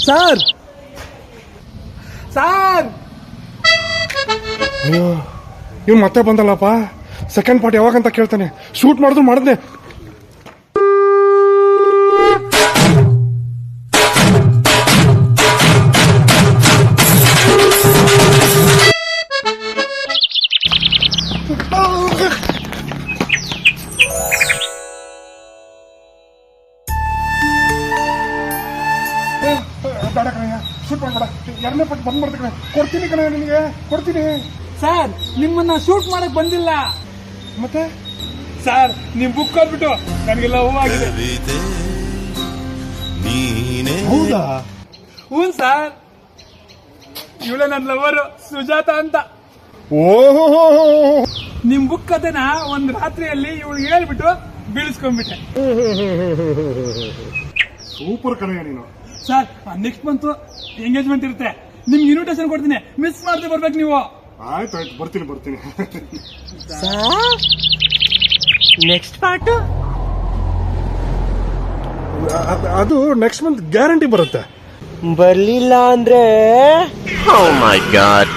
Sir sir ಅಯ್ಯೋ ಇವ್ನು ಮತ್ತೆ ಬಂದಲ್ಲಪ್ಪ. ಸೆಕೆಂಡ್ ಪಾರ್ಟ್ ಯಾವಾಗಂತ ಕೇಳ್ತಾನೆ. ಶೂಟ್ ಮಾಡಿದ್ರು ಮಾಡಿದ್ನೆ. ಬೇಡ ಕಣಯ್ಯ, ಶೂಟ್ ಮಾಡ್ಬೇಡ. ಎರಡನೇ ಪಟ್ಟು ಬಂದ್ ಮಾಡ್ತೀನಿ. ಕೊಡ್ತೀನಿ ಕಣ ನಿನಗೆ, ಕೊಡ್ತೀನಿ. ಸರ್ ನಿಮ್ಮನ್ನ ಶೂಟ್ ಮಾಡಕ್ ಬಂದಿಲ್ಲ. ಮತ್ತೆ ಸರ್ ನಿಮ್ ಬುಕ್ ಓದ್ಬಿಟ್ಟು ನನಗೆಲ್ಲ ಹೂವಾಗಿದೆ. ಹೌದಾ? ಹ್ಞೂ ಸರ್, ಇವಳೆ ನನ್ನ ಲವರು ಸುಜಾತ ಅಂತ. ಓಹೋ, ನಿಮ್ ಬುಕ್ ಕಥೆನ ಒಂದ್ ರಾತ್ರಿಯಲ್ಲಿ ಇವಳು ಹೇಳ್ಬಿಟ್ಟು ಬೀಳಿಸ್ಕೊಂಡ್ಬಿಟ್ಟೆ. ಸೂಪರ್ ಕಣಯ್ಯ ನೀನು. ಸರ್ ನೆಕ್ಸ್ಟ್ ಮಂತ್ ಎಂಗೇಜ್ಮೆಂಟ್ ಇರುತ್ತೆ, ನಿಮ್ಗೆ ಇನ್ವಿಟೇಷನ್ ಕೊಡ್ತೀನಿ, ಮಿಸ್ ಮಾಡದೆ ಬರ್ಬೇಕು ನೀವು. ಆಯ್ತಾಯ್ತು, ಬರ್ತೀನಿ. ನೆಕ್ಸ್ಟ್ ಪಾರ್ಟ್ ಅದು ನೆಕ್ಸ್ಟ್ ಮಂತ್ ಗ್ಯಾರಂಟಿ ಬರುತ್ತೆ. ಬರ್ಲಿಲ್ಲ ಅಂದ್ರೆ Oh my god.